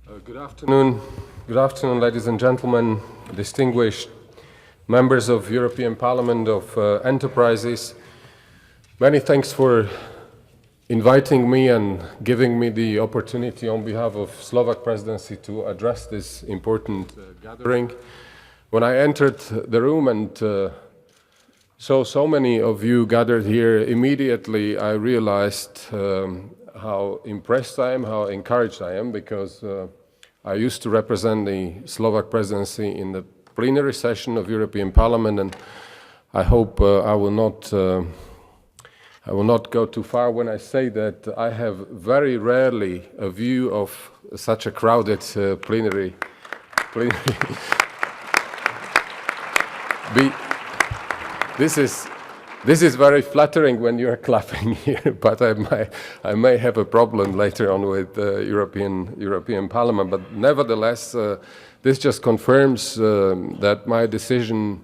Good afternoon. Good afternoon, ladies and gentlemen, distinguished members of European Parliament of Enterprises. Many thanks for inviting me and giving me the opportunity on behalf of Slovak Presidency to address this important gathering. When I entered the room and saw so many of you gathered here, immediately I realized how impressed I am, how encouraged I am, because I used to represent the Slovak Presidency in the plenary session of European Parliament, and I hope I will not go too far when I say that I have very rarely a view of such a crowded plenary. This is very flattering when you are clapping here, but I may have a problem later on with the European Parliament. But nevertheless, this just confirms that my decision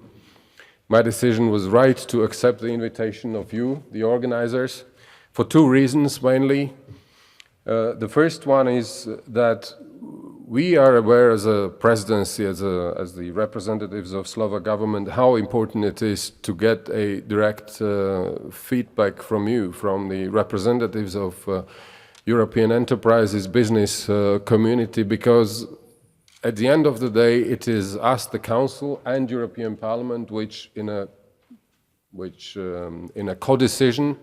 was right to accept the invitation of you, the organizers, for two reasons mainly. The first one is that we are aware as a presidency, as the representatives of Slovak government, how important it is to get a direct feedback from you, from the representatives of European enterprises, business community, because at the end of the day, it is us, the Council and European Parliament, which in a co-decision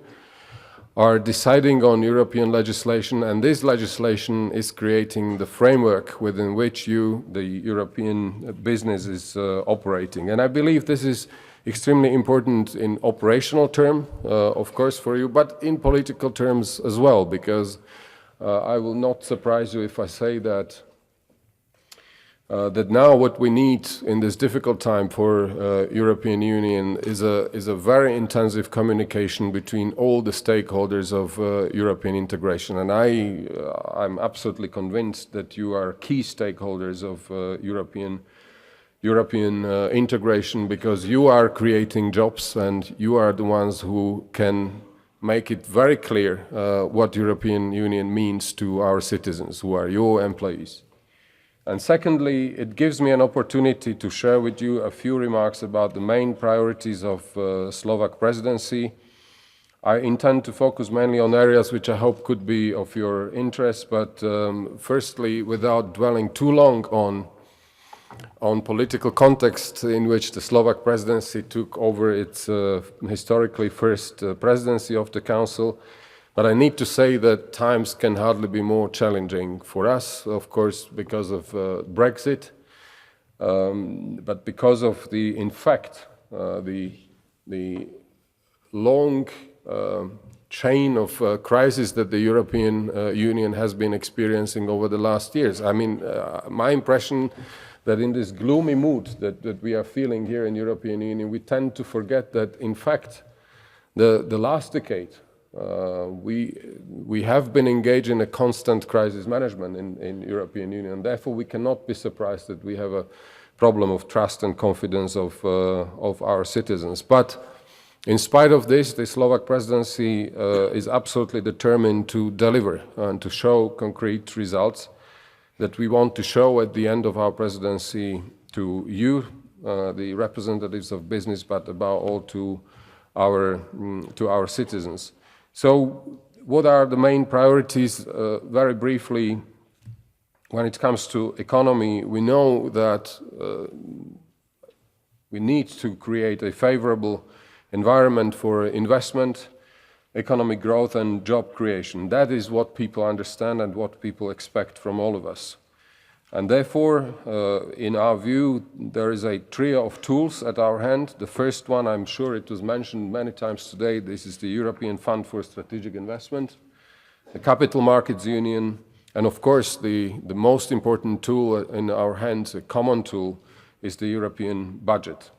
are deciding on European legislation, and this legislation is creating the framework within which the European business is operating. And I believe this is extremely important in operational terms, of course, for you, but in political terms as well, because I will not surprise you if I say that now what we need in this difficult time for European Union is a very intensive communication between all the stakeholders of European integration. And I'm absolutely convinced that you are key stakeholders of European integration, because you are creating jobs and you are the ones who can make it very clear what European Union means to our citizens, who are your employees. And secondly, it gives me an opportunity to share with you a few remarks about the main priorities of Slovak Presidency. I intend to focus mainly on areas which I hope could be of your interest, but firstly, without dwelling too long on political context in which the Slovak Presidency took over its historically first presidency of the Council. But I need to say that times can hardly be more challenging for us, of course, because of Brexit, but because of the long chain of crises that the European Union has been experiencing over the last years. I mean, my impression that in this gloomy mood that we are feeling here in European Union, we tend to forget that, in fact, the last decade, we have been engaged in a constant crisis management in European Union. Therefore, we cannot be surprised that we have a problem of trust and confidence of our citizens. But in spite of this, the Slovak Presidency is absolutely determined to deliver and to show concrete results that we want to show at the end of our presidency to you, the representatives of business, but above all to our citizens. So what are the main priorities? Very briefly, when it comes to economy, we know that we need to create a favorable environment for investment, economic growth and job creation. That is what people understand and what people expect from all of us. And therefore, in our view, there is a trio of tools at our hand. The first one, I'm sure it was mentioned many times today, this is the European Fund for Strategic Investment, the Capital Markets Union, and of course the most important tool in our hands, a common tool, is the European budget.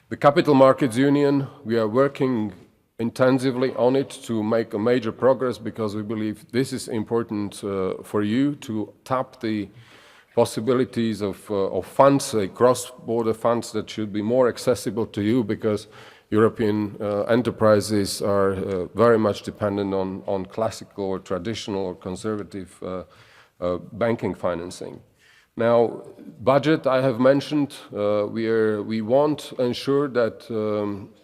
The Capital Markets Union, we are working intensively on it to make a major progress, because we believe this is important for you to tap the possibilities of funds, cross-border funds that should be more accessible to you, because European enterprises are very much dependent on classical or traditional or conservative banking financing. Now, budget I have mentioned, we want to ensure that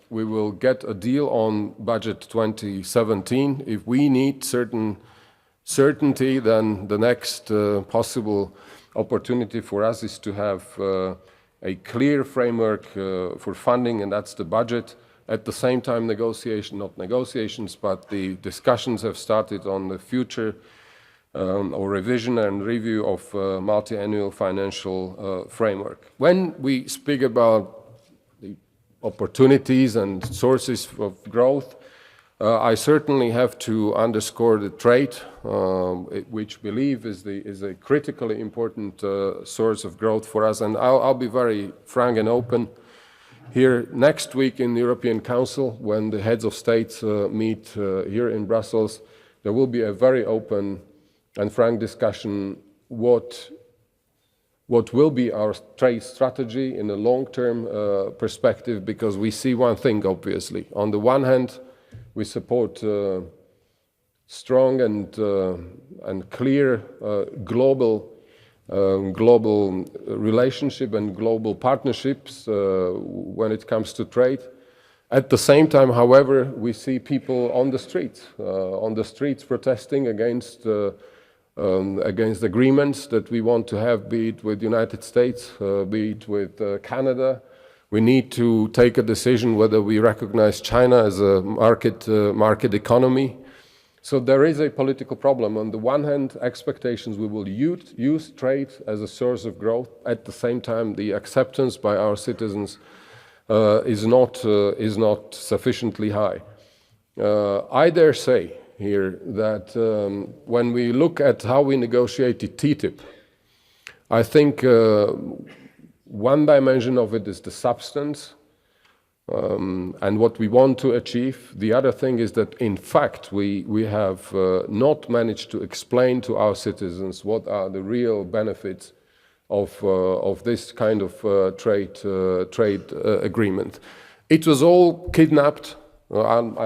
we will get a deal on budget 2017. If we need certain certainty, then the next possible opportunity for us is to have a clear framework for funding, and that's the budget. At the same time, not negotiations, but the discussions have started on the future or revision and review of multi-annual financial framework. When we speak about the opportunities and sources of growth, I certainly have to underscore the trade, which I believe is a critically important source of growth for us. And I'll be very frank and open. Here next week in the European Council, when the heads of states meet here in Brussels, there will be a very open and frank discussion what will be our trade strategy in a long-term perspective, because we see one thing, obviously. On the one hand, we support strong and clear global relationship and global partnerships when it comes to trade. At the same time, however, we see people on the streets protesting against agreements that we want to have, be it with the United States, be it with Canada. We need to take a decision whether we recognize China as a market economy. So there is a political problem. On the one hand, expectations we will use trade as a source of growth. At the same time, the acceptance by our citizens is not sufficiently high. I dare say here that when we look at how we negotiated TTIP, I think one dimension of it is the substance and what we want to achieve. The other thing is that, in fact, we have not managed to explain to our citizens what are the real benefits of this kind of trade agreement. It was all kidnapped. I'm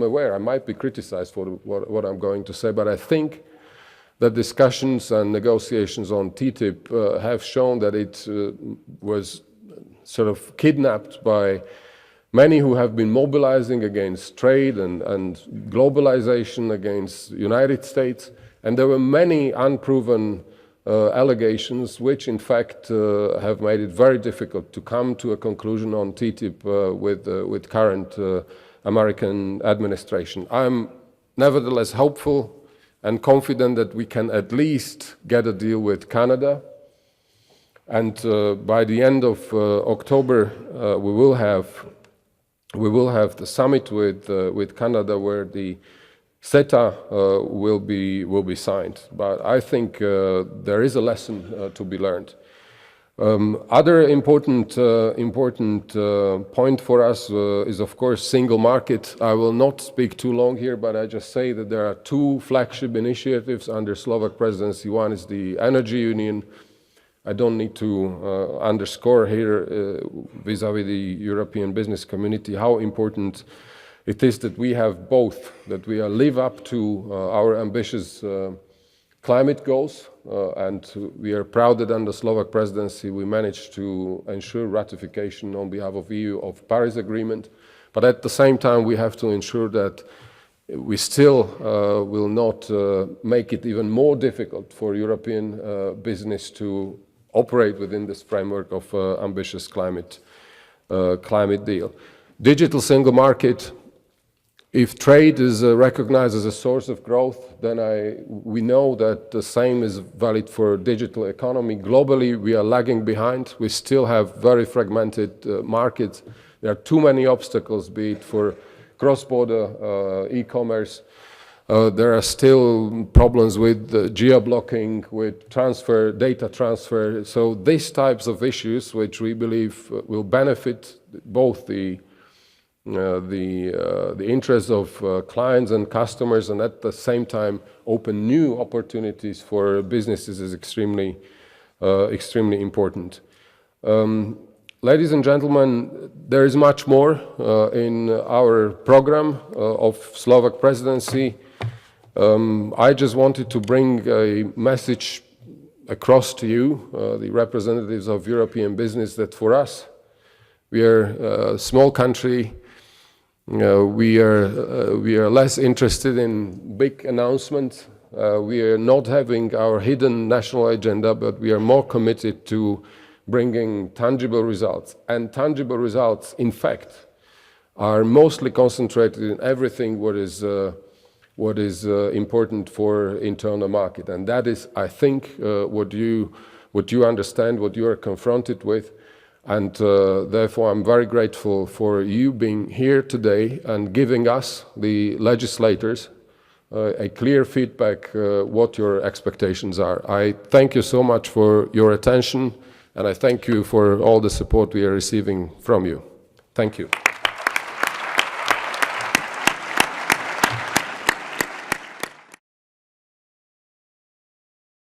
aware I might be criticized for what I'm going to say, but I think that discussions and negotiations on TTIP have shown that it was sort of kidnapped by many who have been mobilizing against trade and globalization, against the United States. And there were many unproven allegations which in fact have made it very difficult to come to a conclusion on TTIP with current American administration. I'm nevertheless hopeful and confident that we can at least get a deal with Canada. And by the end of October, we will have the summit with Canada, where the CETA will be signed. But I think there is a lesson to be learned. Other important point for us is, of course, single market. I will not speak too long here, but I just say that there are two flagship initiatives under Slovak presidency. One is the Energy Union. I don't need to underscore here vis-à-vis the European business community how important it is that we have both, that we live up to our ambitious climate goals, and we are proud that under Slovak presidency we managed to ensure ratification on behalf of EU of Paris Agreement. But at the same time, we have to ensure that we still will not make it even more difficult for European business to operate within this framework of ambitious climate deal. Digital single market. If trade is recognized as a source of growth, then we know that the same is valid for digital economy. Globally, we are lagging behind. We still have very fragmented markets. There are too many obstacles, be it for cross-border e-commerce. There are still problems with geo-blocking, with data transfer. So these types of issues, which we believe will benefit both the interests of clients and customers, and at the same time open new opportunities for businesses, is extremely important. Ladies and gentlemen, there is much more in our program of Slovak presidency. I just wanted to bring a message across to you, the representatives of European business, that for us, we are a small country. We are less interested in big announcements. We are not having our hidden national agenda, but we are more committed to bringing tangible results. And tangible results, in fact, are mostly concentrated in everything what is important for internal market. And that is, I think, what you understand, what you are confronted with. And therefore, I'm very grateful for you being here today and giving us, the legislators, a clear feedback what your expectations are. I thank you so much for your attention, and I thank you for all the support we are receiving from you. Thank you.